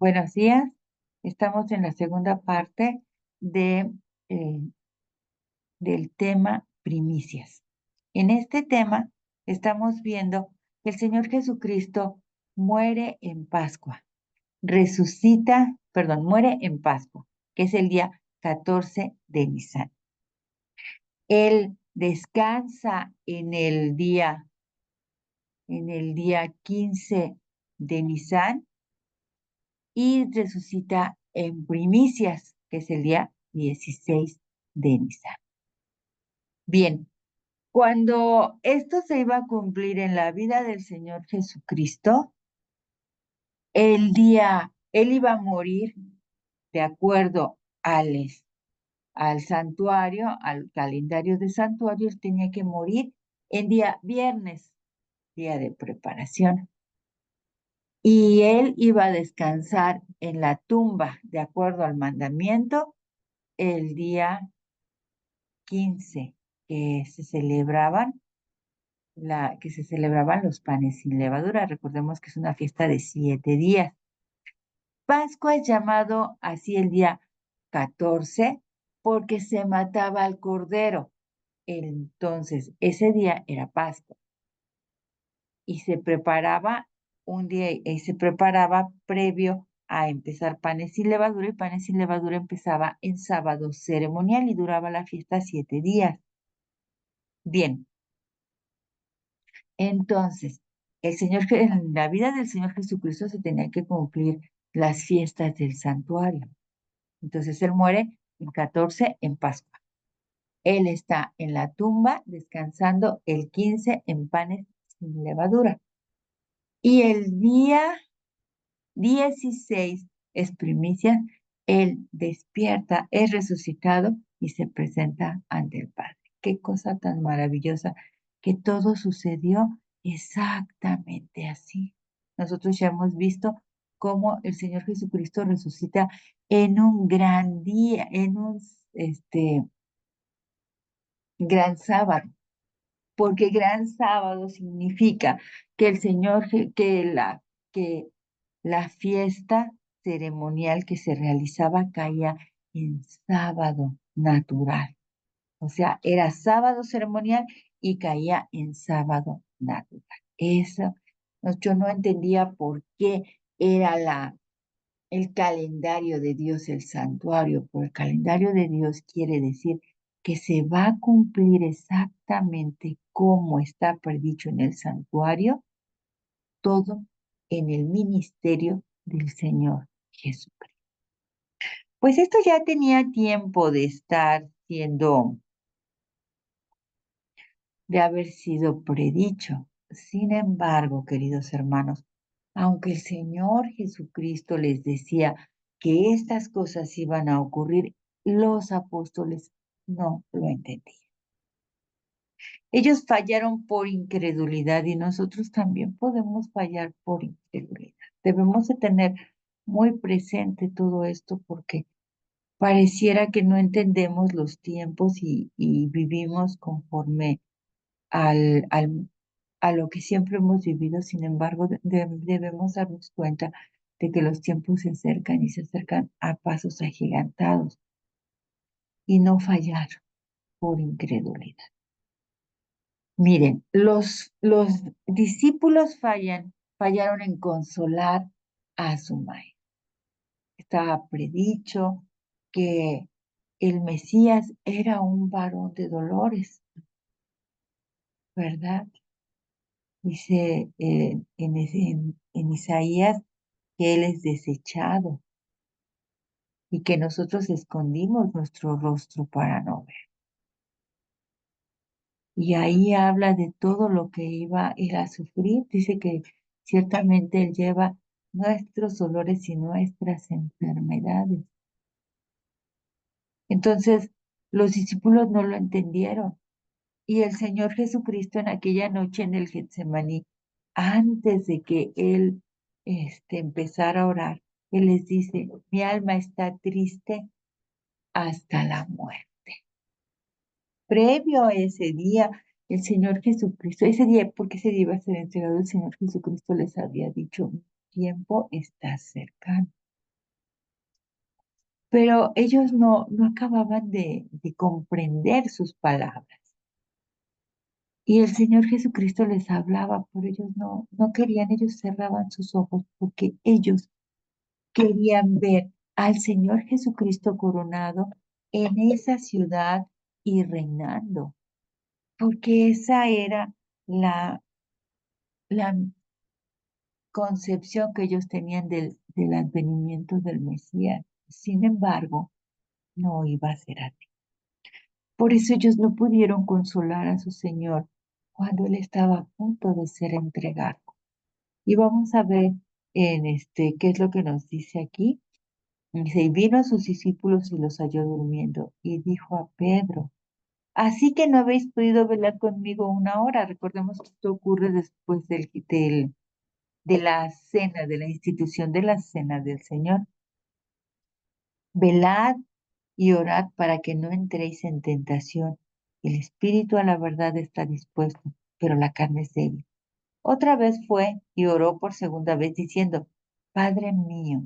Buenos días. Estamos en la segunda parte de, eh, del tema primicias. En este tema estamos viendo que el Señor Jesucristo muere en Pascua, muere en Pascua, que es el día 14 de Nisan. Él descansa en el día 15 de Nisan y resucita en primicias, que es el día 16 de Nisan. Bien, cuando esto se iba a cumplir en la vida del Señor Jesucristo, él iba a morir de acuerdo al santuario, al calendario de santuario, él tenía que morir en día viernes, día de preparación. Y él iba a descansar en la tumba, de acuerdo al mandamiento, el día 15, que se celebraban los panes sin levadura. Recordemos que es una fiesta de 7 días. Pascua es llamado así el día 14 porque se mataba al cordero. Entonces, ese día era Pascua y se preparaba previo a empezar panes sin levadura, y panes sin levadura empezaba en sábado ceremonial y duraba la fiesta 7 días. Bien, entonces, en la vida del Señor Jesucristo se tenía que cumplir las fiestas del santuario. Entonces, él muere el 14 en Pascua. Él está en la tumba descansando el 15 en panes sin levadura. Y el día 16 es primicia, él despierta, es resucitado y se presenta ante el Padre. Qué cosa tan maravillosa, que todo sucedió exactamente así. Nosotros ya hemos visto cómo el Señor Jesucristo resucita en un gran día, en un gran sábado, porque gran sábado significa que el Señor, que la fiesta ceremonial que se realizaba caía en sábado natural. O sea, era sábado ceremonial y caía en sábado natural. Eso, yo no entendía por qué era el calendario de Dios, el santuario, por el calendario de Dios quiere decir que se va a cumplir exactamente como está predicho en el santuario, todo en el ministerio del Señor Jesucristo. Pues esto ya tenía tiempo de haber sido predicho. Sin embargo, queridos hermanos, aunque el Señor Jesucristo les decía que estas cosas iban a ocurrir, los apóstoles no lo entendían. Ellos fallaron por incredulidad y nosotros también podemos fallar por incredulidad. Debemos de tener muy presente todo esto porque pareciera que no entendemos los tiempos y vivimos conforme a lo que siempre hemos vivido. Sin embargo, debemos darnos cuenta de que los tiempos se acercan y se acercan a pasos agigantados y no fallar por incredulidad. Miren, los discípulos fallaron en consolar a su maestro. Estaba predicho que el Mesías era un varón de dolores, ¿verdad? Dice en Isaías que Él es desechado y que nosotros escondimos nuestro rostro para no ver. Y ahí habla de todo lo que iba a ir a sufrir. Dice que ciertamente Él lleva nuestros dolores y nuestras enfermedades. Entonces, los discípulos no lo entendieron. Y el Señor Jesucristo en aquella noche en el Getsemaní, antes de que Él empezara a orar, Él les dice: mi alma está triste hasta la muerte. Previo a ese día, el Señor Jesucristo, porque ese día iba a ser entregado, el Señor Jesucristo les había dicho: mi tiempo está cercano. pero ellos no acababan de comprender sus palabras. Y el Señor Jesucristo les hablaba, pero ellos no querían, ellos cerraban sus ojos porque ellos querían ver al Señor Jesucristo coronado en esa ciudad y reinando, porque esa era la concepción que ellos tenían del advenimiento del Mesías. Sin embargo, no iba a ser así. Por eso ellos no pudieron consolar a su Señor cuando Él estaba a punto de ser entregado. Y vamos a ver qué es lo que nos dice aquí. Dice, y vino a sus discípulos y los halló durmiendo, y dijo a Pedro, así que no habéis podido velar conmigo una hora. Recordemos que esto ocurre después de la cena, de la institución de la cena del Señor. Velad y orad para que no entréis en tentación. El espíritu a la verdad está dispuesto, pero la carne es débil. Otra vez fue y oró por segunda vez diciendo, Padre mío,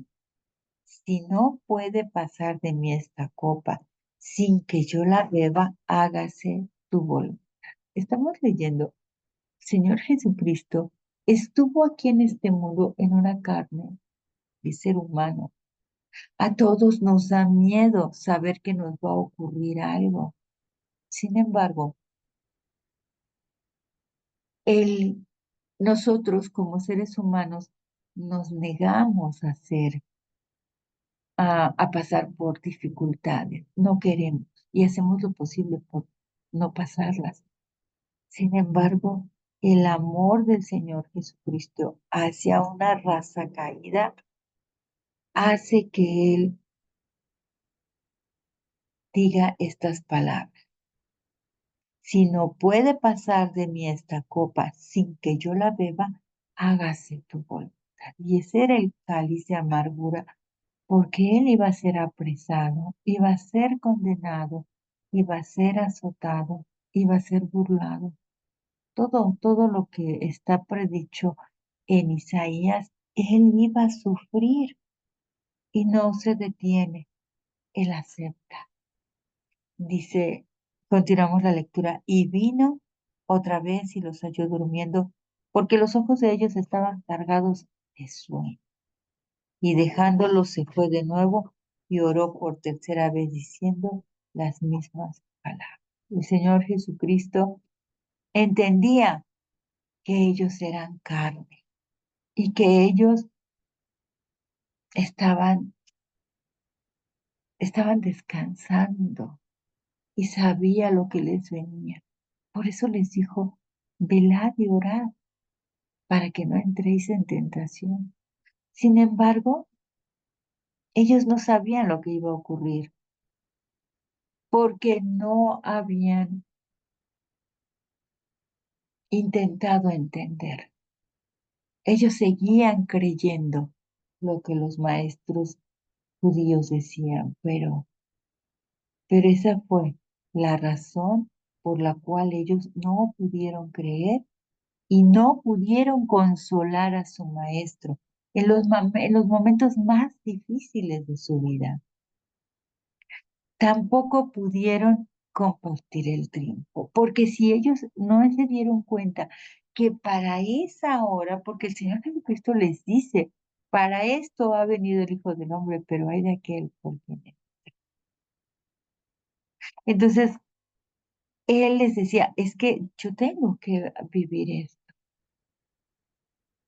si no puede pasar de mí esta copa sin que yo la beba, hágase tu voluntad. Estamos leyendo, Señor Jesucristo estuvo aquí en este mundo en una carne de ser humano. A todos nos da miedo saber que nos va a ocurrir algo. Sin embargo, el, nosotros como seres humanos nos negamos a pasar por dificultades. No queremos y hacemos lo posible por no pasarlas. Sin embargo, el amor del Señor Jesucristo hacia una raza caída hace que Él diga estas palabras. Si no puede pasar de mí esta copa sin que yo la beba, hágase tu voluntad. Y ese era el cáliz de amargura, porque él iba a ser apresado, iba a ser condenado, iba a ser azotado, iba a ser burlado. Todo lo que está predicho en Isaías, él iba a sufrir y no se detiene, él acepta. Dice, continuamos la lectura, y vino otra vez y los halló durmiendo, porque los ojos de ellos estaban cargados de sueño. Y dejándolos se fue de nuevo y oró por tercera vez diciendo las mismas palabras. El Señor Jesucristo entendía que ellos eran carne y que ellos estaban, estaban descansando y sabía lo que les venía. Por eso les dijo, velad y orad para que no entréis en tentación. Sin embargo, ellos no sabían lo que iba a ocurrir porque no habían intentado entender. Ellos seguían creyendo lo que los maestros judíos decían, pero esa fue la razón por la cual ellos no pudieron creer y no pudieron consolar a su maestro en los momentos más difíciles de su vida. Tampoco pudieron compartir el triunfo, porque si ellos no se dieron cuenta que para esa hora, porque el Señor Jesucristo les dice, para esto ha venido el Hijo del Hombre, pero hay de aquel por quien es. Entonces, Él les decía, es que yo tengo que vivir esto,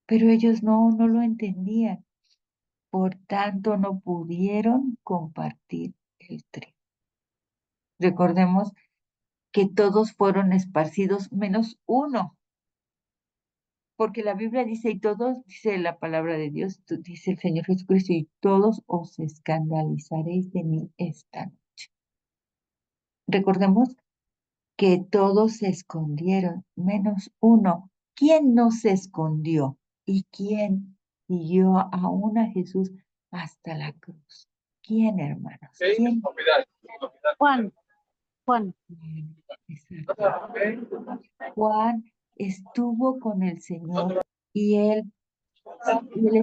pero ellos no lo entendían, por tanto no pudieron compartir el triunfo. Recordemos que todos fueron esparcidos menos uno, porque la Biblia dice, y todos, dice la palabra de Dios, dice el Señor Jesucristo, y todos os escandalizaréis de mí esta noche. Recordemos que todos se escondieron, menos uno. ¿Quién no se escondió? ¿Y quién siguió aún a Jesús hasta la cruz? ¿Quién, hermanos? ¿Quién? Juan, Juan. Exacto. Juan estuvo con el Señor y él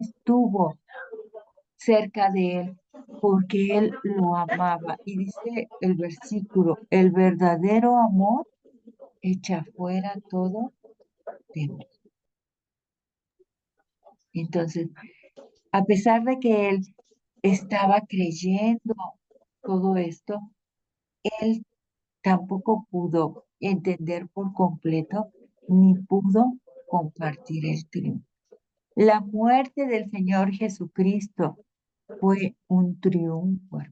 estuvo cerca de él, porque Él lo amaba. Y dice el versículo, el verdadero amor echa fuera todo temor. Entonces, a pesar de que Él estaba creyendo todo esto, Él tampoco pudo entender por completo ni pudo compartir el triunfo. La muerte del Señor Jesucristo fue un triunfo,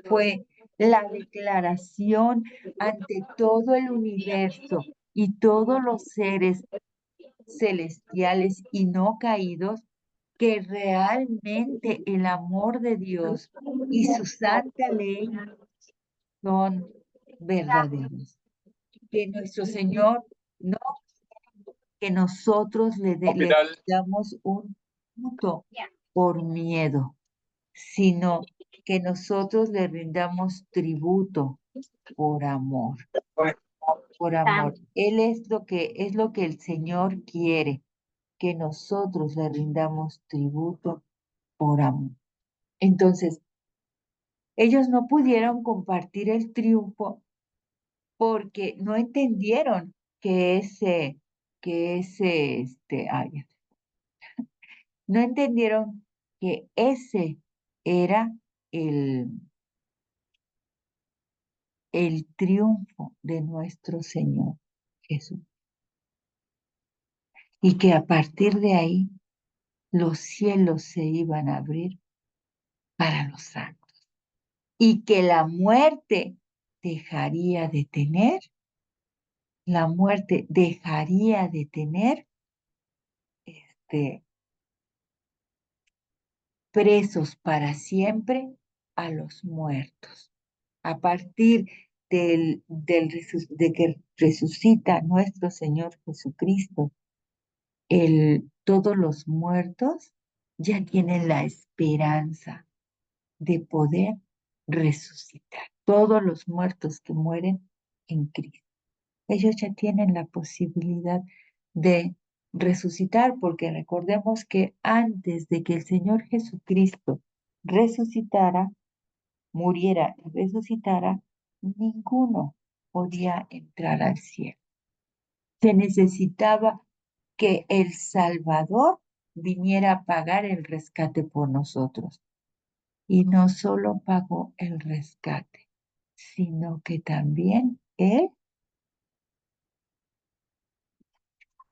fue la declaración ante todo el universo y todos los seres celestiales y no caídos que realmente el amor de Dios y su santa ley son verdaderos. Que nuestro Señor no que nosotros le damos un fruto por miedo, sino que nosotros le rindamos tributo por amor, por amor. Él es lo que el Señor quiere, que nosotros le rindamos tributo por amor. Entonces, ellos no pudieron compartir el triunfo porque no entendieron ay, no entendieron que ese era el, el triunfo de nuestro Señor Jesús. Y que a partir de ahí los cielos se iban a abrir para los santos. Y que la muerte dejaría de tener, la muerte dejaría de tener presos para siempre a los muertos. A partir de que resucita nuestro Señor Jesucristo, todos los muertos ya tienen la esperanza de poder resucitar. Todos los muertos que mueren en Cristo. Ellos ya tienen la posibilidad de resucitar, porque recordemos que antes de que el Señor Jesucristo resucitara, muriera y resucitara, ninguno podía entrar al cielo. Se necesitaba que el Salvador viniera a pagar el rescate por nosotros. Y no solo pagó el rescate, sino que también Él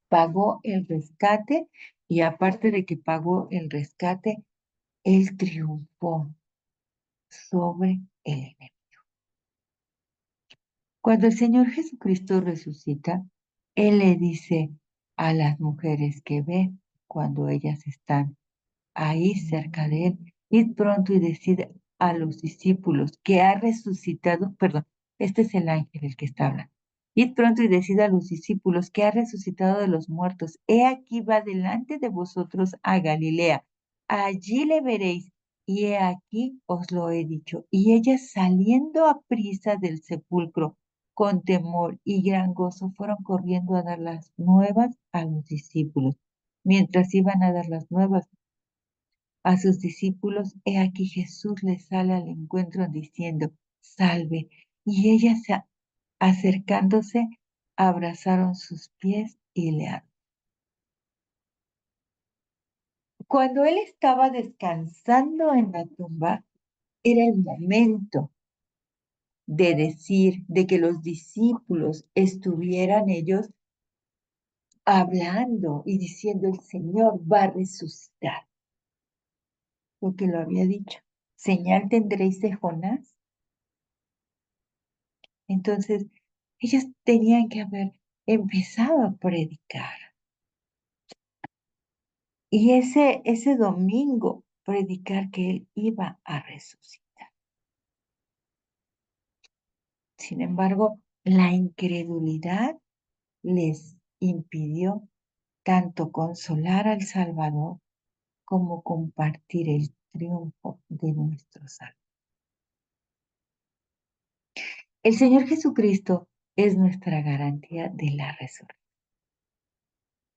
pagó el rescate y aparte de que pagó el rescate, Él triunfó sobre el enemigo. Cuando el Señor Jesucristo resucita, Él le dice a las mujeres que ve cuando ellas están ahí cerca de Él, id pronto y decid a los discípulos que ha resucitado, perdón, este es el ángel el que está hablando. Id pronto y decid a los discípulos que ha resucitado de los muertos. He aquí va delante de vosotros a Galilea. Allí le veréis. Y he aquí os lo he dicho. Y ellas saliendo a prisa del sepulcro, con temor y gran gozo, fueron corriendo a dar las nuevas a los discípulos. Mientras iban a dar las nuevas a sus discípulos, he aquí Jesús les sale al encuentro diciendo, salve. Y ellas acercándose, abrazaron sus pies y le adoraron. Cuando él estaba descansando en la tumba, era el momento de decir, de que los discípulos estuvieran ellos hablando y diciendo, el Señor va a resucitar, porque lo había dicho. Señal tendréis de Jonás. Entonces, ellos tenían que haber empezado a predicar. Y ese domingo, predicar que Él iba a resucitar. Sin embargo, la incredulidad les impidió tanto consolar al Salvador como compartir el triunfo de nuestro Salvador. El Señor Jesucristo es nuestra garantía de la resurrección.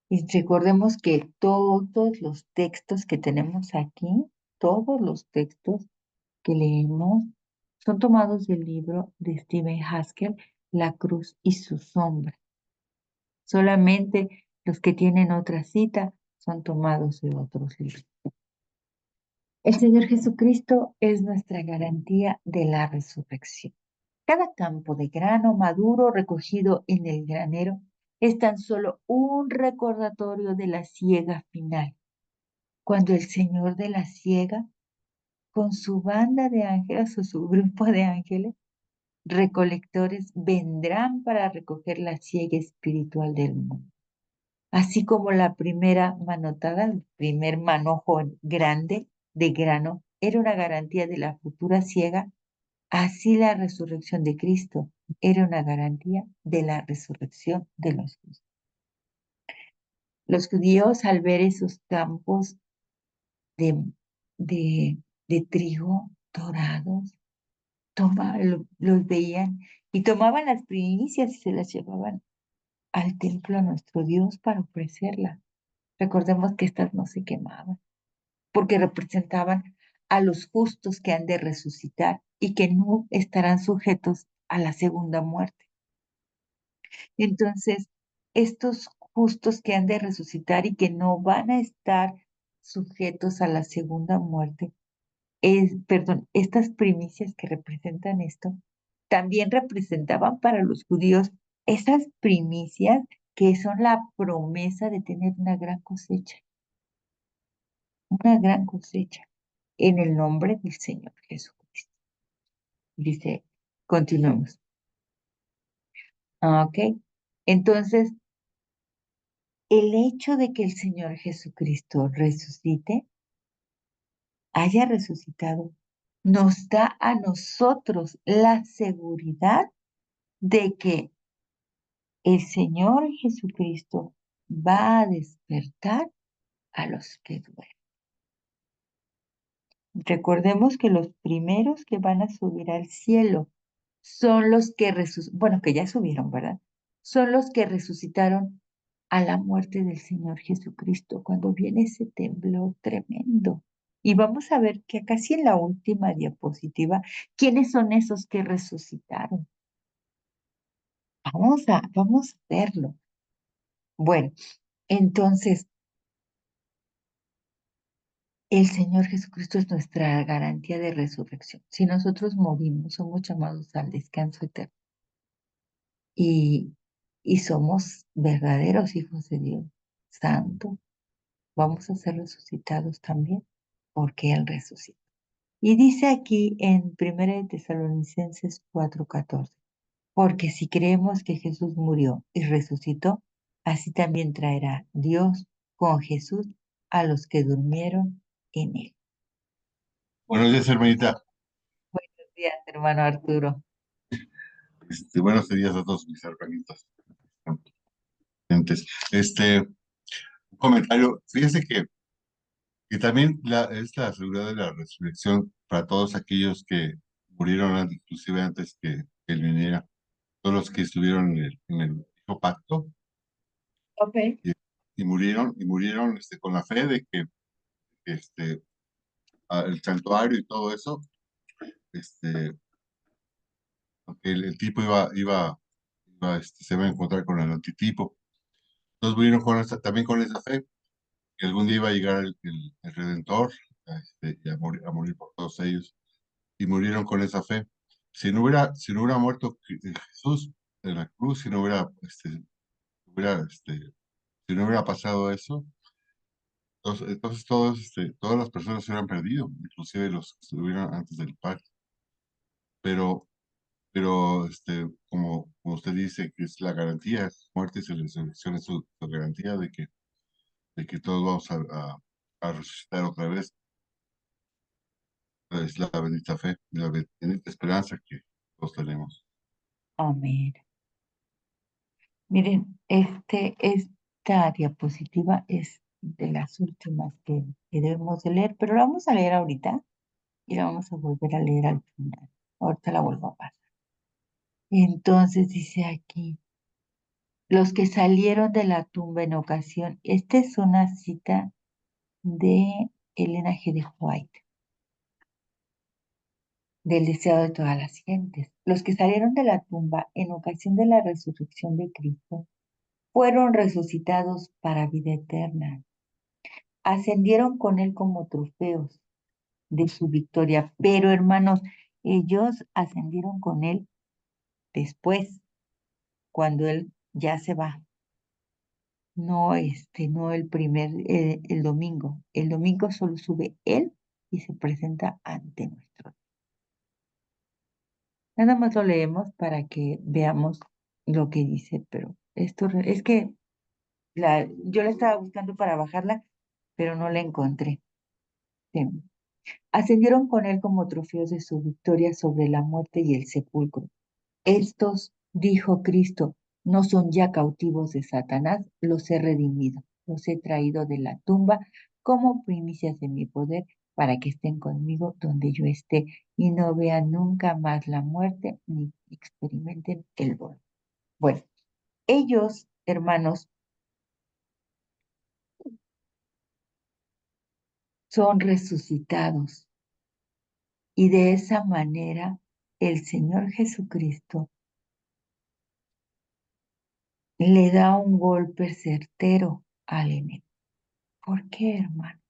Y recordemos que todos los textos que tenemos aquí todos los textos que leemos son tomados del libro de Stephen Haskell, La cruz y su sombra. Solamente los que tienen otra cita son tomados de otros libros. El Señor Jesucristo es nuestra garantía de la resurrección. Cada campo de grano maduro recogido en el granero es tan solo un recordatorio de la siega final, cuando el Señor de la siega, con su banda de ángeles o su grupo de ángeles, recolectores, vendrán para recoger la siega espiritual del mundo. Así como la primera manotada, el primer manojo grande de grano, era una garantía de la futura siega, así la resurrección de Cristo era una garantía de la resurrección de los justos. Los judíos, al ver esos campos de, de, de trigo dorados, los veían y tomaban las primicias y se las llevaban al templo a nuestro Dios para ofrecerlas. Recordemos que estas no se quemaban, porque representaban a los justos que han de resucitar y que no estarán sujetos a la segunda muerte. Entonces, estos justos que han de resucitar y que no van a estar sujetos a la segunda muerte, perdón, estas primicias que representan esto, también representaban para los judíos esas primicias que son la promesa de tener una gran cosecha en el nombre del Señor Jesucristo. Dice, continuemos. Ok, entonces, el hecho de que el Señor Jesucristo resucite, haya resucitado, nos da a nosotros la seguridad de que el Señor Jesucristo va a despertar a los que duermen. Recordemos que los primeros que van a subir al cielo son los que bueno, que ya subieron, ¿verdad? Son los que resucitaron a la muerte del Señor Jesucristo, cuando viene ese temblor tremendo. Y vamos a ver que casi en la última diapositiva, ¿quiénes son esos que resucitaron? Vamos a verlo. Bueno, entonces, el Señor Jesucristo es nuestra garantía de resurrección. Si nosotros morimos, somos llamados al descanso eterno. Y, y somos verdaderos hijos de Dios, santo, vamos a ser resucitados también, porque Él resucitó. Y dice aquí en 1 de Tesalonicenses 4:14, porque si creemos que Jesús murió y resucitó, así también traerá Dios con Jesús a los que durmieron en Él. Buenos días, hermanita. Buenos días, hermano Arturo. Buenos días a todos mis hermanitos. Un comentario. Fíjese que también es la seguridad de la resurrección para todos aquellos que murieron inclusive antes que Él viniera. Todos los que estuvieron en el viejo pacto Ok. y murieron con la fe de que el santuario y todo eso, aunque el tipo se iba a encontrar con el antitipo. Entonces murieron también con esa fe, que algún día iba a llegar el Redentor, y a morir por todos ellos, y murieron con esa fe. Si no hubiera muerto Jesús en la cruz, si no hubiera pasado eso, entonces todas las personas se hubieran perdido, inclusive los que estuvieron antes del pacto. Pero como usted dice, que es la garantía, muerte y resurrección es su garantía de que todos vamos a resucitar otra vez. Es la bendita fe, la bendita esperanza que todos tenemos. Amén. Miren, esta diapositiva es de las últimas que debemos de leer, pero la vamos a leer ahorita y la vamos a volver a leer al final. Ahorita la vuelvo a pasar. Entonces dice aquí, los que salieron de la tumba en ocasión, esta es una cita de Elena G. de White. del deseo de todas las gentes. Los que salieron de la tumba en ocasión de la resurrección de Cristo fueron resucitados para vida eterna. Ascendieron con él como trofeos de su victoria. Pero hermanos, ellos ascendieron con él después, cuando él ya se va. No, no el domingo. El domingo solo sube él y se presenta ante nuestro. Nada más lo leemos para que veamos lo que dice, pero es que yo la estaba buscando para bajarla, pero no la encontré. Sí. Ascendieron con él como trofeos de su victoria sobre la muerte y el sepulcro. Estos, dijo Cristo, no son ya cautivos de Satanás, los he redimido, los he traído de la tumba como primicias de mi poder para que estén conmigo donde yo esté y no vean nunca más la muerte ni experimenten el dolor. Bueno, ellos, hermanos, son resucitados y de esa manera el Señor Jesucristo le da un golpe certero al enemigo. ¿Por qué, hermanos?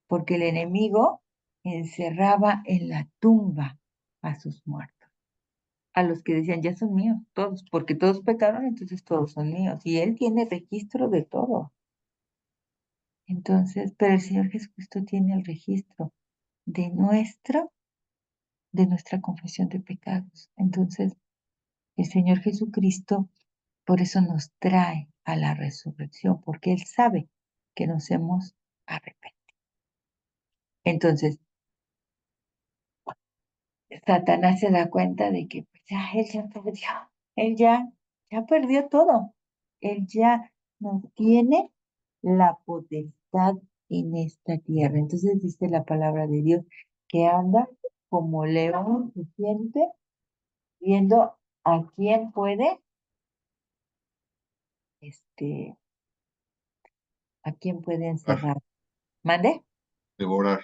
Porque el enemigo encerraba en la tumba a sus muertos, a los que decían, ya son míos, todos, porque todos pecaron, entonces todos son míos, y él tiene registro de todo. Entonces, pero el Señor Jesucristo tiene el registro de de nuestra confesión de pecados. Entonces, el Señor Jesucristo por eso nos trae a la resurrección, porque Él sabe que nos hemos arrepentido. Entonces, Satanás se da cuenta de que pues, ya él ya perdió, él ya perdió todo. Él ya no tiene la potestad en esta tierra. Entonces dice la palabra de Dios que anda como león rugiente, viendo a quién puede, este, a quién puede encerrar. ¿Mande? Devorar.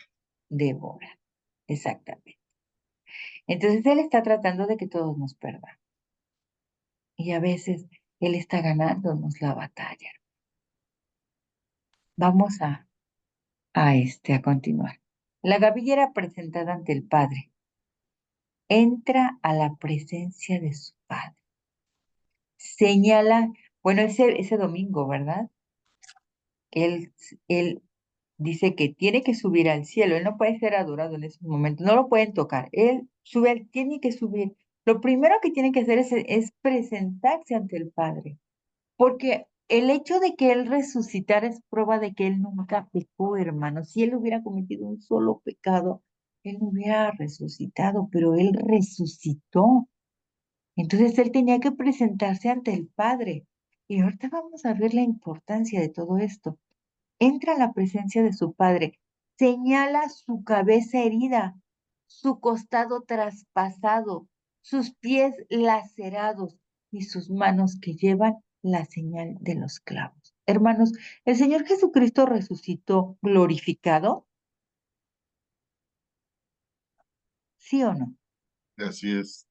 Devora. Exactamente. Entonces él está tratando de que todos nos perdamos. Y a veces él está ganándonos la batalla. Vamos a continuar. La gavillera presentada ante el Padre entra a la presencia de su Padre. Señala, bueno, ese domingo, ¿verdad? Él, él dice que tiene que subir al cielo. Él no puede ser adorado en esos momentos. No lo pueden tocar. Él tiene que subir. Lo primero que tiene que hacer es presentarse ante el Padre. Porque el hecho de que él resucitara es prueba de que él nunca pecó, hermano. Si él hubiera cometido un solo pecado, él no hubiera resucitado, pero él resucitó. Entonces él tenía que presentarse ante el Padre. Y ahorita vamos a ver la importancia de todo esto. Entra a la presencia de su Padre, señala su cabeza herida, su costado traspasado, sus pies lacerados y sus manos que llevan la señal de los clavos. Hermanos, ¿el Señor Jesucristo resucitó glorificado? ¿Sí o no? Así es.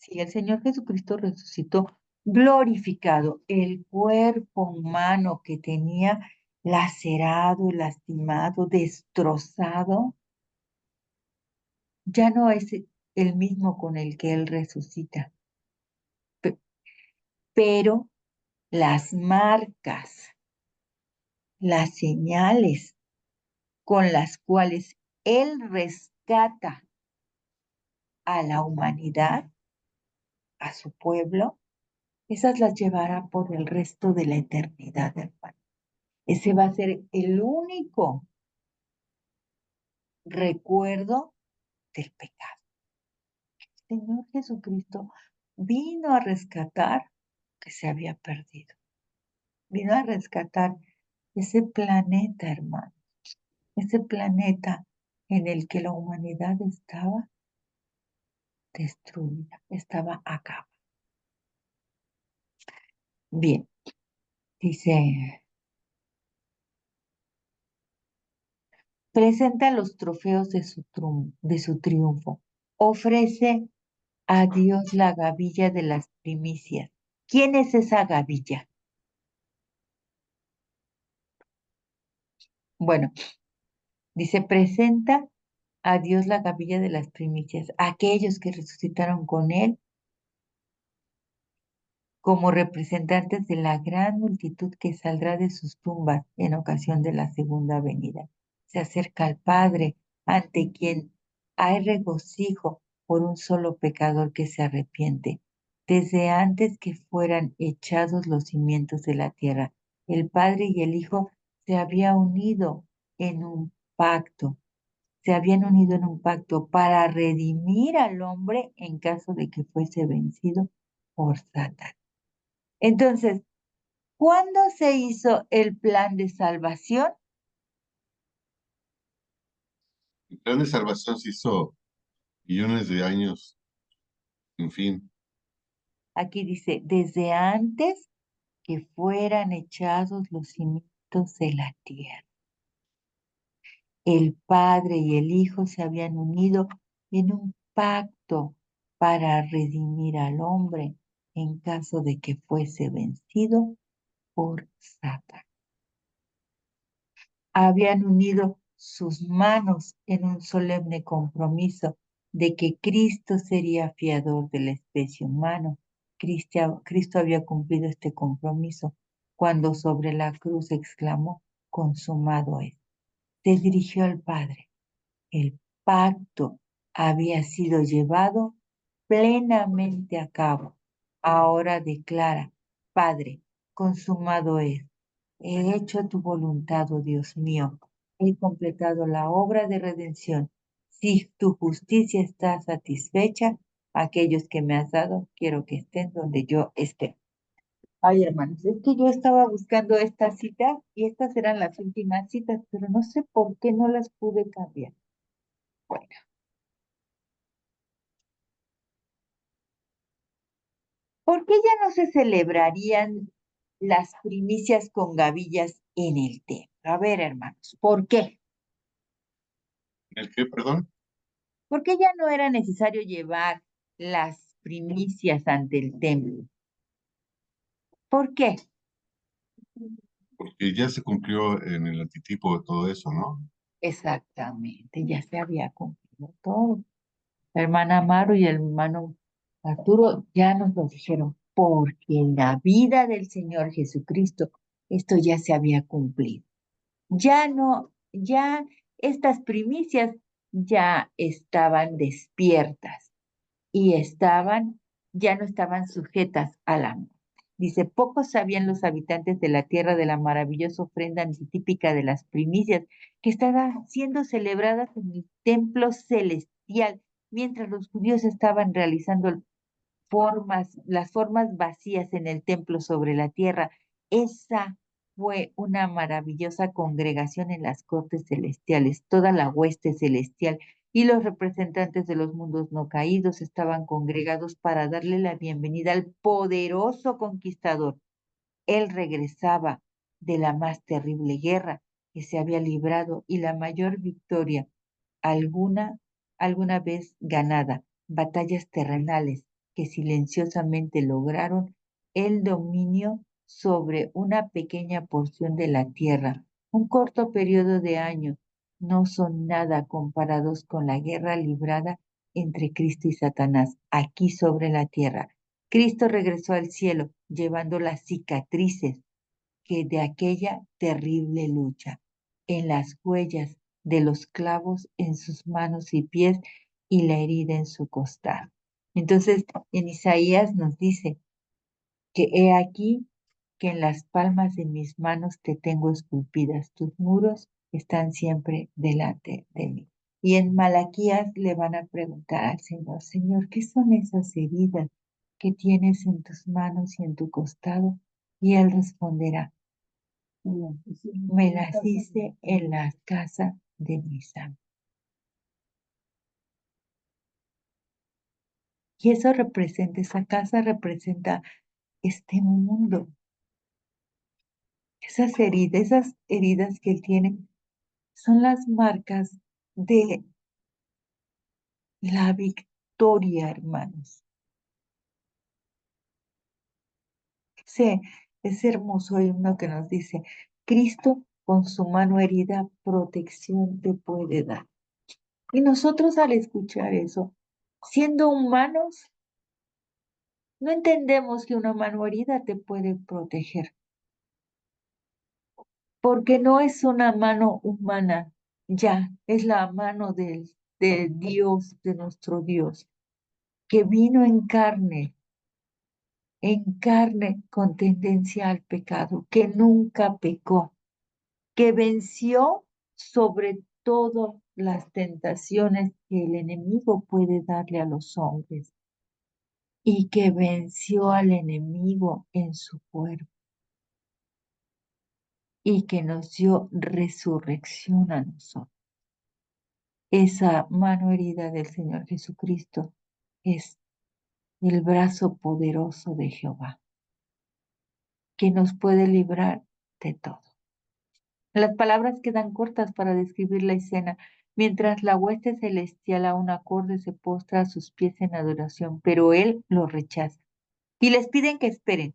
Sí, el Señor Jesucristo resucitó glorificado. El cuerpo humano que tenía lacerado, lastimado, destrozado, ya no es el mismo con el que Él resucita. Pero las marcas, las señales con las cuales Él rescata a la humanidad, a su pueblo, esas las llevará por el resto de la eternidad, hermano. Ese va a ser el único recuerdo del pecado. El Señor Jesucristo vino a rescatar lo que se había perdido. Vino a rescatar ese planeta, hermano. Ese planeta en el que la humanidad estaba destruida, estaba acabada. Bien, dice, presenta los trofeos de su triunfo, ofrece a Dios la gavilla de las primicias. ¿Quién es esa gavilla? Bueno, dice, presenta a Dios la gavilla de las primicias, aquellos que resucitaron con él como representantes de la gran multitud que saldrá de sus tumbas en ocasión de la segunda venida. Se acerca al Padre, ante quien hay regocijo por un solo pecador que se arrepiente. Desde antes que fueran echados los cimientos de la tierra, el Padre y el Hijo se habían unido en un pacto. Se habían unido en un pacto para redimir al hombre en caso de que fuese vencido por Satán. Entonces, ¿cuándo se hizo el plan de salvación? El plan de salvación se hizo millones de años, en fin. Aquí dice, desde antes que fueran echados los cimientos de la tierra. El Padre y el Hijo se habían unido en un pacto para redimir al hombre en caso de que fuese vencido por Satán. Habían unido sus manos en un solemne compromiso de que Cristo sería fiador de la especie humana. Cristo había cumplido este compromiso cuando sobre la cruz exclamó, consumado es. Se dirigió al Padre. El pacto había sido llevado plenamente a cabo. Ahora declara, Padre, consumado es. He hecho tu voluntad, oh Dios mío. He completado la obra de redención. Si tu justicia está satisfecha, aquellos que me has dado, quiero que estén donde yo esté. Ay, hermanos, es que yo estaba buscando esta cita y estas eran las últimas citas, pero no sé por qué no las pude cambiar. Bueno, ¿por qué ya no se celebrarían las primicias con gavillas en el templo? A ver, hermanos, ¿por qué? ¿El qué, perdón? ¿Por qué ya no era necesario llevar las primicias ante el templo? ¿Por qué? Porque ya se cumplió en el antitipo de todo eso, ¿no? Exactamente, ya se había cumplido todo. La hermana Maru y el hermano Arturo ya nos lo dijeron, porque en la vida del Señor Jesucristo esto ya se había cumplido. Ya no, ya estas primicias ya estaban despiertas y ya no estaban sujetas a la muerte. Dice, pocos sabían los habitantes de la tierra de la maravillosa ofrenda antitípica de las primicias que estaba siendo celebradas en el templo celestial, mientras los judíos estaban realizando las formas vacías en el templo sobre la tierra. Esa fue una maravillosa congregación en las cortes celestiales. Toda la hueste celestial y los representantes de los mundos no caídos estaban congregados para darle la bienvenida al poderoso conquistador. Él regresaba de la más terrible guerra que se había librado y la mayor victoria alguna, alguna vez ganada, batallas terrenales que silenciosamente lograron el dominio sobre una pequeña porción de la tierra. Un corto periodo de años no son nada comparados con la guerra librada entre Cristo y Satanás aquí sobre la tierra. Cristo regresó al cielo llevando las cicatrices que de aquella terrible lucha, en las huellas de los clavos en sus manos y pies y la herida en su costado. Entonces, en Isaías nos dice que he aquí que en las palmas de mis manos te tengo esculpidas, tus muros están siempre delante de mí. Y en Malaquías le van a preguntar al Señor, Señor, ¿qué son esas heridas que tienes en tus manos y en tu costado? Y él responderá, me las hice en la casa de mis amigos. Y eso representa, esa casa representa este mundo. Esas heridas que él tiene son las marcas de la victoria, hermanos. Ese hermoso himno que nos dice, Cristo con su mano herida protección te puede dar. Y nosotros al escuchar eso, siendo humanos, no entendemos que una mano herida te puede proteger, porque no es una mano humana, ya, es la mano de Dios, de nuestro Dios, que vino en carne con tendencia al pecado, que nunca pecó, que venció sobre todo las tentaciones que el enemigo puede darle a los hombres y que venció al enemigo en su cuerpo y que nos dio resurrección a nosotros. Esa mano herida del Señor Jesucristo es el brazo poderoso de Jehová, que nos puede librar de todo. Las palabras quedan cortas para describir la escena, mientras la hueste celestial a un acorde se postra a sus pies en adoración, pero él lo rechaza. Y les piden que esperen.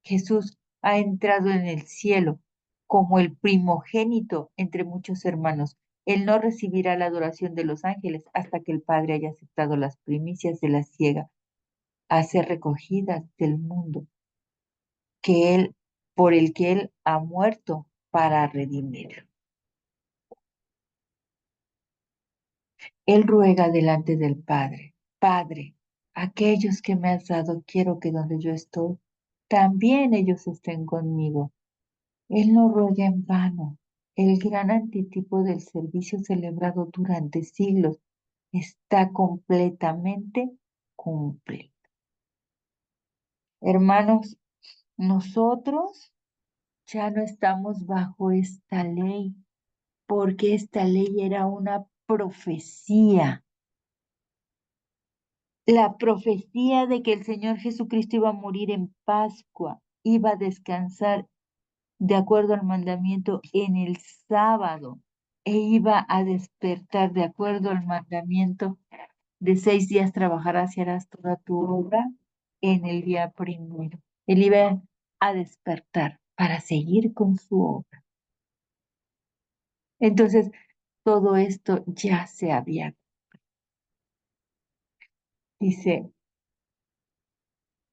Jesús ha entrado en el cielo como el primogénito entre muchos hermanos. Él no recibirá la adoración de los ángeles hasta que el Padre haya aceptado las primicias de la ciega a ser recogidas del mundo por el que él ha muerto para redimir. Él ruega delante del Padre, Padre, aquellos que me has dado, quiero que donde yo estoy, también ellos estén conmigo. Él no ruega en vano. El gran antitipo del servicio celebrado durante siglos está completamente cumplido. Hermanos, nosotros ya no estamos bajo esta ley, porque esta ley era una profecía. La profecía de que el Señor Jesucristo iba a morir en Pascua, iba a descansar de acuerdo al mandamiento en el sábado e iba a despertar de acuerdo al mandamiento de 6 días trabajarás y harás toda tu obra en el día primero. Él iba a despertar para seguir con su obra. Entonces, todo esto ya se había, dice,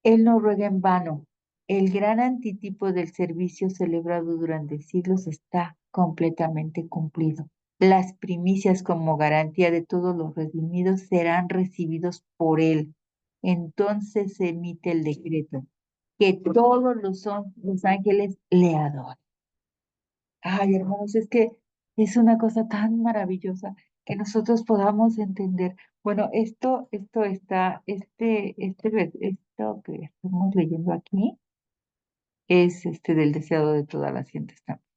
él no ruega en vano. El gran antitipo del servicio celebrado durante siglos está completamente cumplido. Las primicias como garantía de todos los redimidos serán recibidos por él. Entonces se emite el decreto que todos los ángeles le adoren. Ay, hermanos, es que es una cosa tan maravillosa que nosotros podamos entender. Bueno, esto está, esto que estamos leyendo aquí es del deseado de todas las gentes también.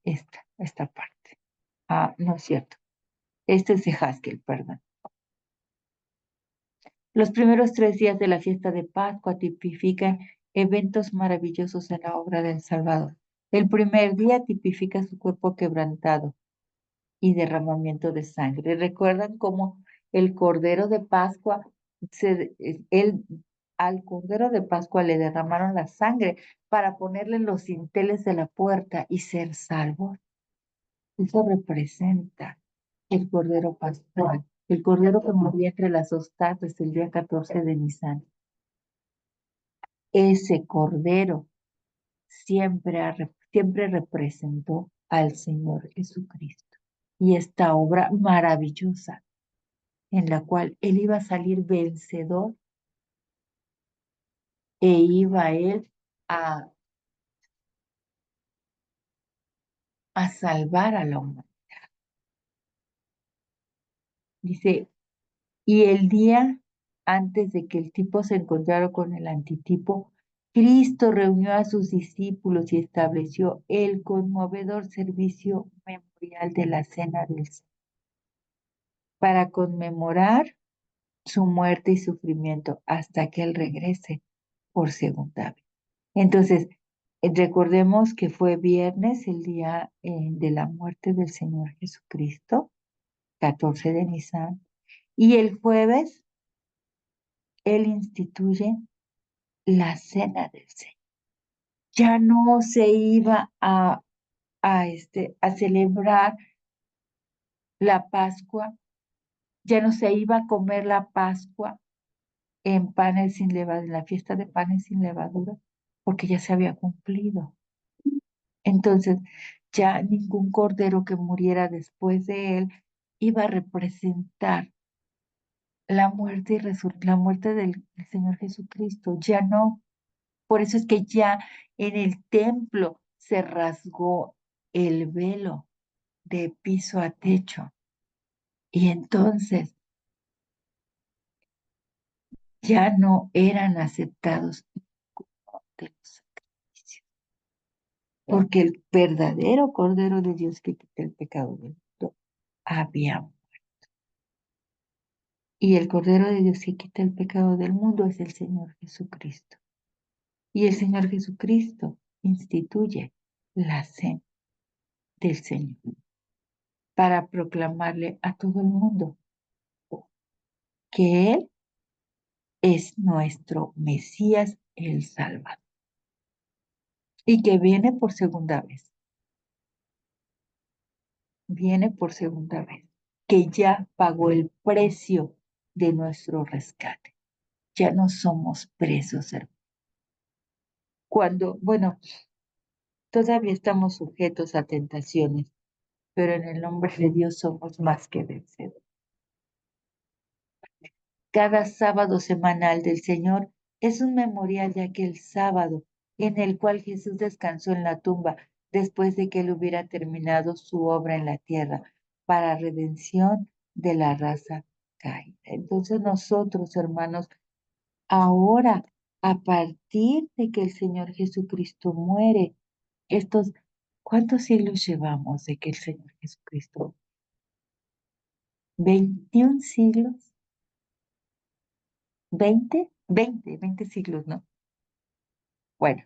Esta parte. Ah, no es cierto. Este es de Haskell, perdón. Los primeros 3 días de la fiesta de Pascua tipifican eventos maravillosos en la obra del Salvador. El primer día tipifica su cuerpo quebrantado y derramamiento de sangre. ¿Recuerdan cómo el Cordero de Pascua, al Cordero de Pascua le derramaron la sangre para ponerle en los dinteles de la puerta y ser salvo? Eso representa el Cordero Pascual, el Cordero que murió entre las dos tardes el día 14 de Nisan. Ese Cordero siempre representó al Señor Jesucristo. Y esta obra maravillosa en la cual él iba a salir vencedor e iba él a, a salvar a la humanidad. Dice, y el día antes de que el tipo se encontrara con el antitipo, Cristo reunió a sus discípulos y estableció el conmovedor servicio memorial de la Cena del Señor para conmemorar su muerte y sufrimiento hasta que Él regrese por segunda vez. Entonces, Recordemos que fue viernes, el día de la muerte del Señor Jesucristo, 14 de Nisan, y el jueves Él instituye la cena del Señor. Ya no se iba a celebrar la Pascua, ya no se iba a comer la Pascua en panes sin levadura, en la fiesta de panes sin levadura, porque ya se había cumplido. Entonces, ya ningún cordero que muriera después de él iba a representar la muerte la muerte del Señor Jesucristo. Ya no. Por eso es que ya en el templo se rasgó el velo de piso a techo. Y entonces ya no eran aceptados ninguno de los sacrificios, porque el verdadero Cordero de Dios que quita el pecado del mundo había. Y el Cordero de Dios que quita el pecado del mundo es el Señor Jesucristo. Y el Señor Jesucristo instituye la cena del Señor para proclamarle a todo el mundo que Él es nuestro Mesías, el Salvador, y que viene por segunda vez. Viene por segunda vez, que ya pagó el precio de nuestro rescate. Ya no somos presos, hermano. Bueno, todavía estamos sujetos a tentaciones, pero en el nombre de Dios somos más que vencedores. Cada sábado semanal del Señor es un memorial de aquel sábado en el cual Jesús descansó en la tumba después de que él hubiera terminado su obra en la tierra para redención de la raza caída. Entonces nosotros, hermanos, ahora, a partir de que el Señor Jesucristo muere, ¿cuántos siglos llevamos de que el Señor Jesucristo? 21 siglos, 20 siglos, ¿no? Bueno,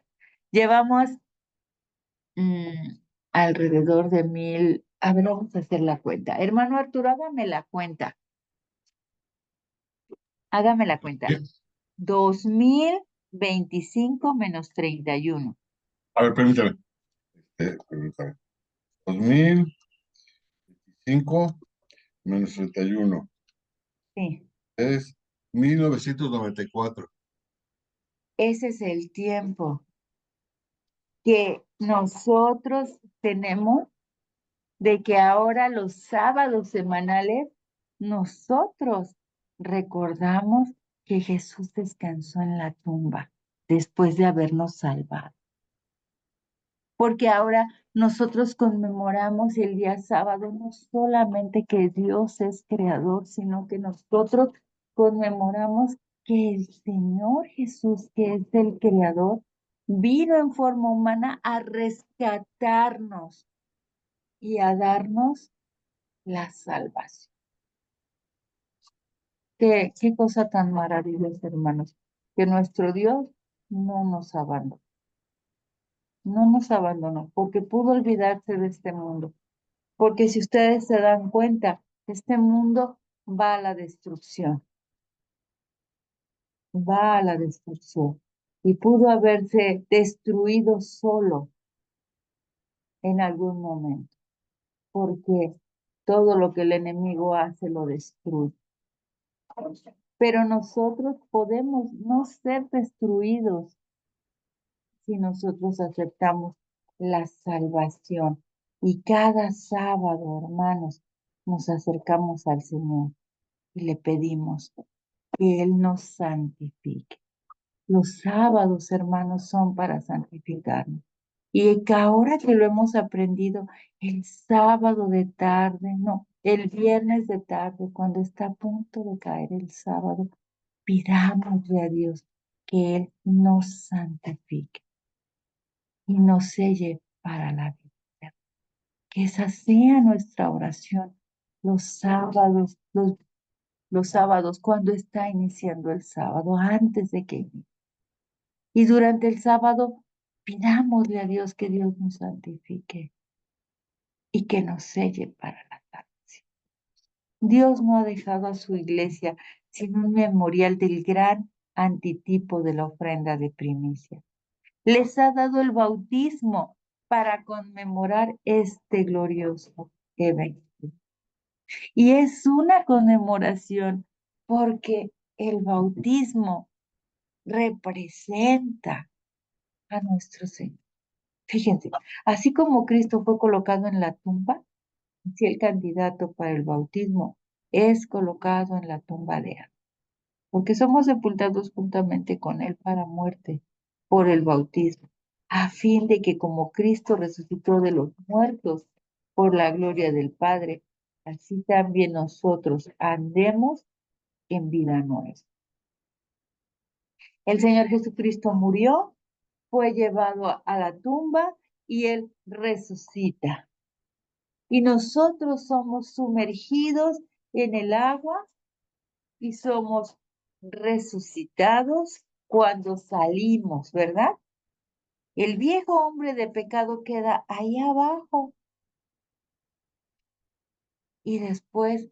llevamos alrededor de 1000. A ver, vamos a hacer la cuenta. Hermano Arturo, hágame la cuenta. Hágame la cuenta. Bien. 2025 menos 31. A ver, permítame. Permítame. 2025 menos 31 Sí, es 1994. ese es el tiempo que nosotros tenemos de que ahora los sábados semanales nosotros recordamos que Jesús descansó en la tumba después de habernos salvado. Porque ahora nosotros conmemoramos el día sábado no solamente que Dios es creador, sino que nosotros conmemoramos que el Señor Jesús, que es el creador, vino en forma humana a rescatarnos y a darnos la salvación. Qué cosa tan maravillosa, hermanos, que nuestro Dios no nos abandonó. No nos abandonó porque pudo olvidarse de este mundo. Porque si ustedes se dan cuenta, este mundo va a la destrucción. Va a la destrucción. Y pudo haberse destruido solo en algún momento. Porque todo lo que el enemigo hace lo destruye. Pero nosotros podemos no ser destruidos si nosotros aceptamos la salvación. Y cada sábado, hermanos, nos acercamos al Señor y le pedimos que Él nos santifique. Los sábados, hermanos, son para santificarnos. Y que ahora que lo hemos aprendido, el sábado de tarde, no, el viernes de tarde, cuando está a punto de caer el sábado, pidámosle a Dios que Él nos santifique y nos selle para la vida. Que esa sea nuestra oración los sábados, los sábados, cuando está iniciando el sábado, antes de que inicie. Y durante el sábado, Pidámosle a Dios que Dios nos santifique y que nos selle para la salvación. Dios no ha dejado a su iglesia sin un memorial del gran antitipo de la ofrenda de primicia. Les ha dado el bautismo para conmemorar este glorioso evento. Y es una conmemoración porque el bautismo representa a nuestro Señor. Fíjense, así como Cristo fue colocado en la tumba, si el candidato para el bautismo es colocado en la tumba de Adán, porque somos sepultados juntamente con Él para muerte por el bautismo, a fin de que como Cristo resucitó de los muertos por la gloria del Padre, así también nosotros andemos en vida nueva. El Señor Jesucristo murió, fue llevado a la tumba y Él resucita. Y nosotros somos sumergidos en el agua y somos resucitados cuando salimos, ¿verdad? El viejo hombre de pecado queda ahí abajo y después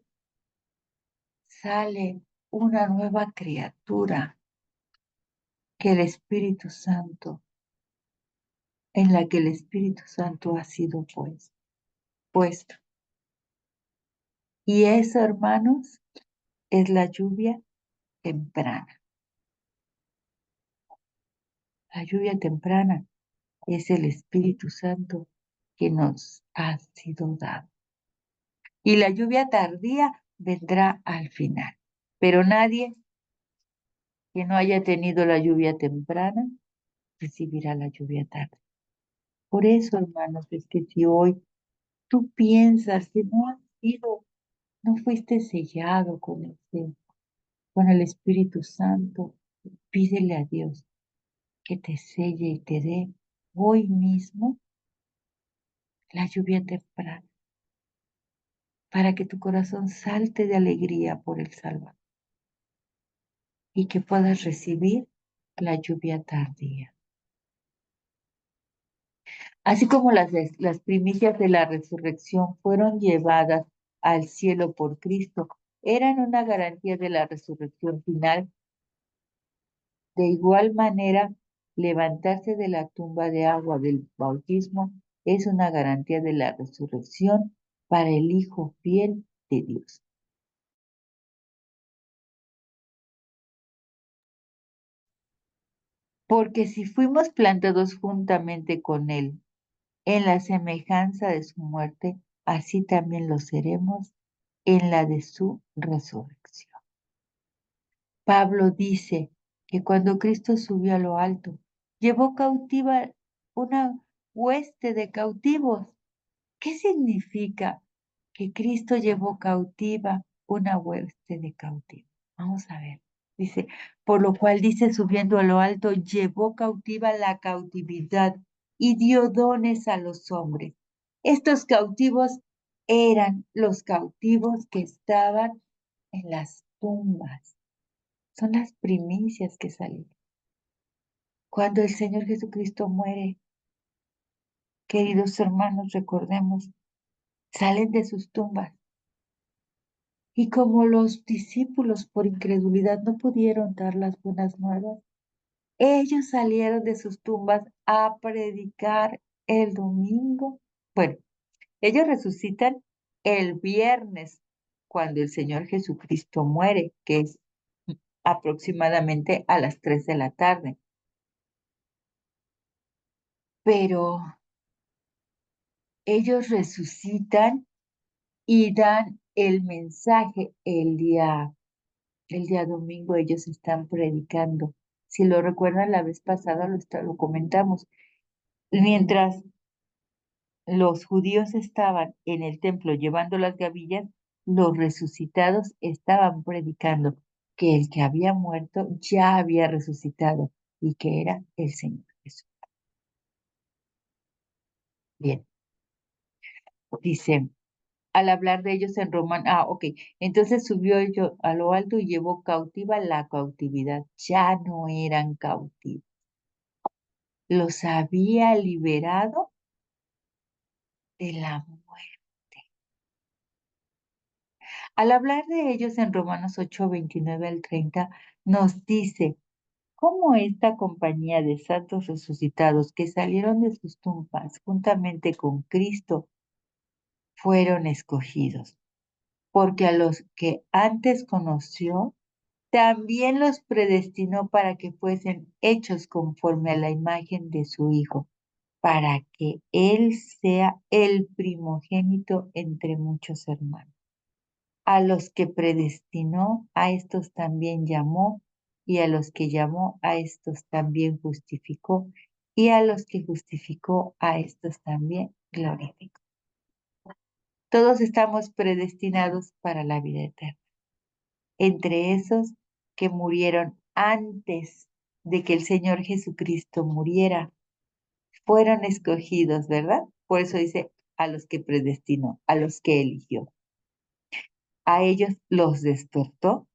sale una nueva criatura que el Espíritu Santo, en la que el Espíritu Santo ha sido puesto. Y eso, hermanos, es la lluvia temprana. La lluvia temprana es el Espíritu Santo que nos ha sido dado. Y la lluvia tardía vendrá al final. Pero nadie que no haya tenido la lluvia temprana recibirá la lluvia tarde. Por eso, hermanos, es que si hoy tú piensas que no fuiste sellado con el Espíritu Santo, pídele a Dios que te selle y te dé hoy mismo la lluvia temprana, para que tu corazón salte de alegría por el Salvador y que puedas recibir la lluvia tardía. Así como las primicias de la resurrección fueron llevadas al cielo por Cristo, eran una garantía de la resurrección final. De igual manera, levantarse de la tumba de agua del bautismo es una garantía de la resurrección para el Hijo fiel de Dios. Porque si fuimos plantados juntamente con Él en la semejanza de su muerte, así también lo seremos en la de su resurrección. Pablo dice que cuando Cristo subió a lo alto, llevó cautiva una hueste de cautivos. ¿Qué significa que Cristo llevó cautiva una hueste de cautivos? Vamos a ver. Dice, por lo cual dice, subiendo a lo alto, llevó cautiva la cautividad y dio dones a los hombres. Estos cautivos eran los cautivos que estaban en las tumbas. Son las primicias que salieron. Cuando el Señor Jesucristo muere, queridos hermanos, recordemos, salen de sus tumbas. Y como los discípulos por incredulidad no pudieron dar las buenas nuevas, ellos salieron de sus tumbas a predicar el domingo. Bueno, ellos resucitan el viernes cuando el Señor Jesucristo muere, que es aproximadamente a las 3 de la tarde. Pero ellos resucitan y dan el mensaje el día domingo. Ellos están predicando. Si lo recuerdan, la vez pasada lo comentamos. Mientras los judíos estaban en el templo llevando las gavillas, los resucitados estaban predicando que el que había muerto ya había resucitado y que era el Señor Jesús. Bien, dice, al hablar de ellos en Román, ok, entonces subió yo a lo alto y llevó cautiva la cautividad, ya no eran cautivos. los había liberado de la muerte. Al hablar de ellos en Romanos 8, 29 al 30, nos dice cómo esta compañía de santos resucitados que salieron de sus tumbas juntamente con Cristo fueron escogidos, porque a los que antes conoció, también los predestinó para que fuesen hechos conforme a la imagen de su Hijo, para que Él sea el primogénito entre muchos hermanos. A los que predestinó, a estos también llamó, y a los que llamó, a estos también justificó, y a los que justificó, a estos también glorificó. Todos estamos predestinados para la vida eterna. Entre esos que murieron antes de que el Señor Jesucristo muriera, fueron escogidos, ¿verdad? Por eso dice a los que predestinó, a los que eligió. A ellos los despertó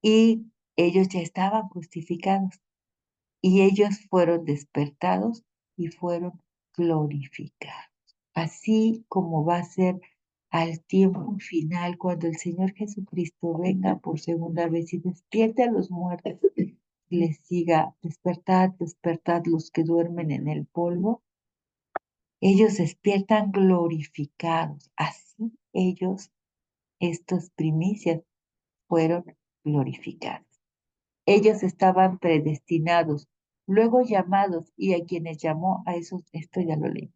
y ellos ya estaban justificados y ellos fueron despertados y fueron glorificados. Así como va a ser al tiempo final cuando el Señor Jesucristo venga por segunda vez y despierte a los muertos, les diga, despertad, despertad los que duermen en el polvo. Ellos despiertan glorificados. Así ellos, estas primicias, fueron glorificados. Ellos estaban predestinados, luego llamados, y a quienes llamó, a esos, esto ya lo leí.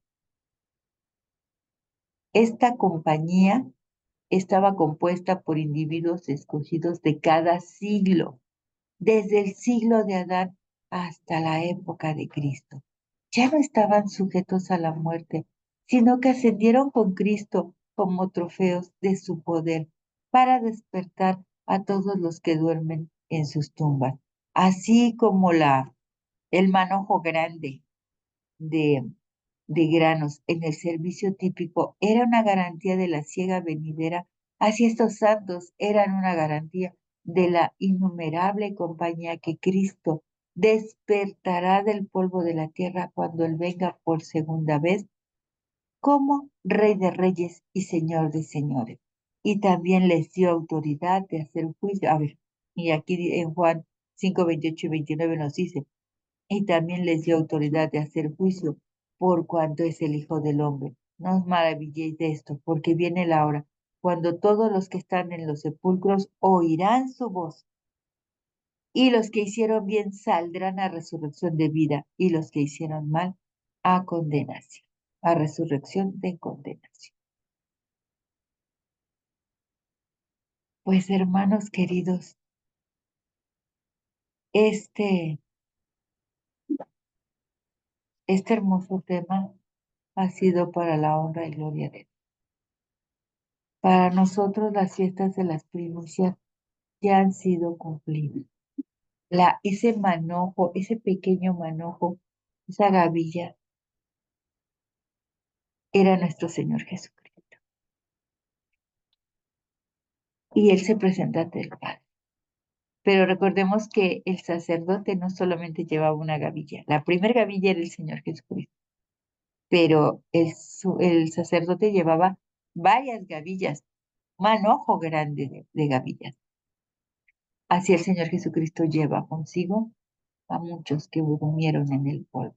Esta compañía estaba compuesta por individuos escogidos de cada siglo, desde el siglo de Adán hasta la época de Cristo. Ya no estaban sujetos a la muerte, sino que ascendieron con Cristo como trofeos de su poder para despertar a todos los que duermen en sus tumbas, así como el manojo grande de, de granos en el servicio típico era una garantía de la siega venidera, así estos santos eran una garantía de la innumerable compañía que Cristo despertará del polvo de la tierra cuando Él venga por segunda vez como Rey de Reyes y Señor de Señores. Y también les dio autoridad de hacer juicio. A ver, y aquí en Juan 5, 28 y 29 nos dice, y también les dio autoridad de hacer juicio por cuanto es el Hijo del Hombre. No os maravilléis de esto, porque viene la hora cuando todos los que están en los sepulcros oirán su voz, y los que hicieron bien saldrán a resurrección de vida, y los que hicieron mal a condenación, a resurrección de condenación. Pues hermanos queridos, este, este hermoso tema ha sido para la honra y gloria de Dios. Para nosotros las fiestas de las primicias ya han sido cumplidas. Ese manojo, ese pequeño manojo, esa gavilla, era nuestro Señor Jesucristo. Y Él se presenta ante el Padre. Pero recordemos que el sacerdote no solamente llevaba una gavilla. La primera gavilla era el Señor Jesucristo. Pero el sacerdote llevaba varias gavillas, manojo grande de gavillas. Así el Señor Jesucristo lleva consigo a muchos que durmieron en el polvo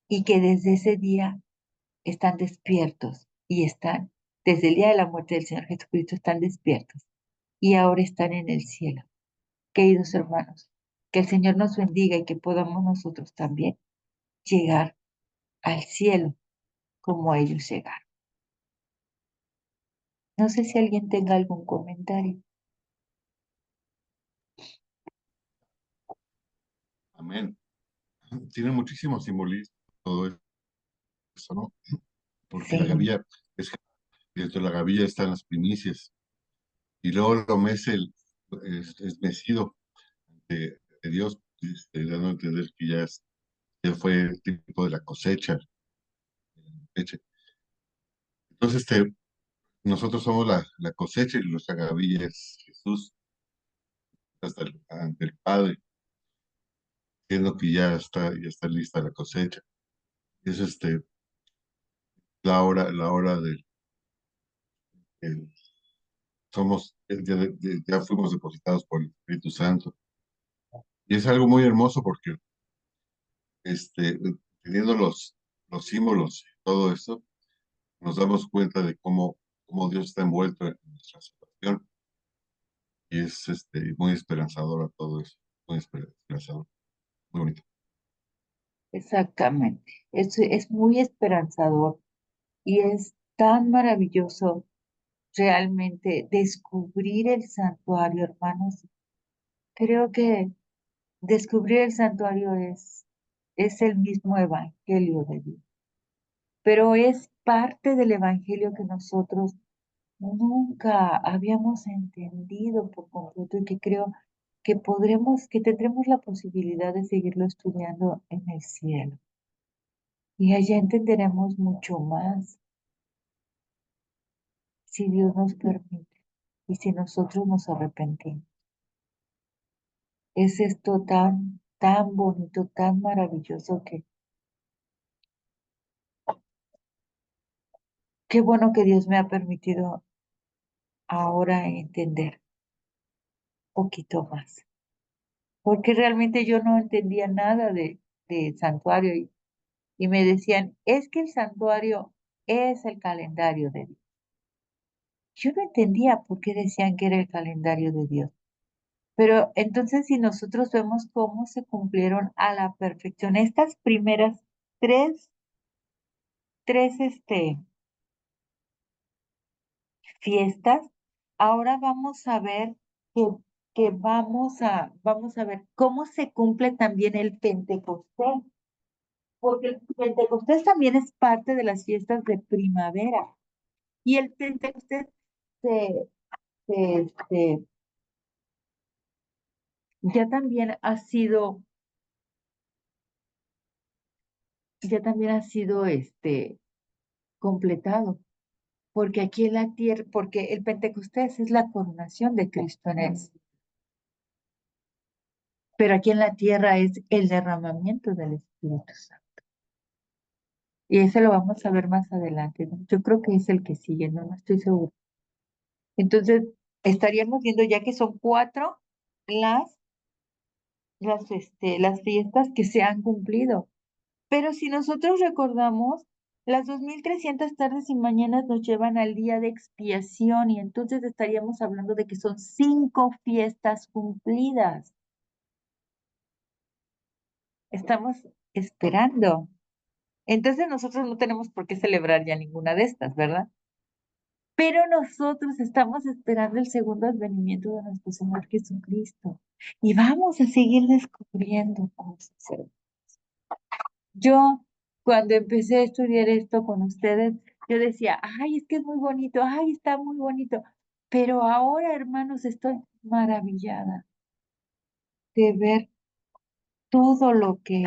y que desde ese día están despiertos y están, desde el día de la muerte del Señor Jesucristo, están despiertos y ahora están en el cielo. Queridos hermanos, que el Señor nos bendiga y que podamos nosotros también llegar al cielo como ellos llegaron. No sé si alguien tenga algún comentario. Amén. Tiene muchísimo simbolismo todo eso, ¿no? Porque la Sí, gavilla, es que dentro de la gavilla están las primicias, y luego lo mece es mecido de Dios, dando a entender que ya fue el tiempo de la cosecha. Leche. Entonces, nosotros somos la cosecha y nuestra gavilla es Jesús ante el Padre. viendo que ya está lista la cosecha. Es la hora el- ya fuimos depositados por el Espíritu Santo. Y es algo muy hermoso porque teniendo los símbolos y todo esto, nos damos cuenta de cómo Dios está envuelto en nuestra situación. Y es muy esperanzador a todo eso. Muy esperanzador. Muy bonito. Exactamente. Es muy esperanzador y es tan maravilloso realmente descubrir el santuario, hermanos. Creo que descubrir el santuario es el mismo evangelio de Dios, pero es parte del evangelio que nosotros nunca habíamos entendido por completo y que creo que tendremos la posibilidad de seguirlo estudiando en el cielo. Y allá entenderemos mucho más si Dios nos permite y si nosotros nos arrepentimos. Es esto tan bonito, tan maravilloso que qué bueno que Dios me ha permitido ahora entender un poquito más. Porque realmente yo no entendía nada de santuario y me decían, es que el santuario es el calendario de Dios. Yo no entendía por qué decían que era el calendario de Dios. Pero entonces si nosotros vemos cómo se cumplieron a la perfección estas primeras tres, tres fiestas, ahora vamos a ver que vamos a ver cómo se cumple también el Pentecostés, porque el Pentecostés también es parte de las fiestas de primavera. Y el Pentecostés se, se, ya también ha sido, ya también ha sido completado, porque aquí en la tierra, porque el Pentecostés es la coronación de Cristo en él, pero aquí en la tierra es el derramamiento del Espíritu Santo. Y ese lo vamos a ver más adelante, ¿no? Yo creo que es el que sigue, no estoy seguro. Entonces, estaríamos viendo ya que son cuatro las, las fiestas que se han cumplido. Pero si nosotros recordamos, las 2300 tardes y mañanas nos llevan al día de expiación y entonces estaríamos hablando de que son 5 fiestas cumplidas. Estamos esperando. Entonces nosotros no tenemos por qué celebrar ya ninguna de estas, ¿verdad? Pero nosotros estamos esperando el segundo advenimiento de nuestro Señor Jesucristo y vamos a seguir descubriendo cosas. Yo, cuando empecé a estudiar esto con ustedes, yo decía, ay, es que es muy bonito, ay, está muy bonito. Pero ahora, hermanos, estoy maravillada de ver todo lo que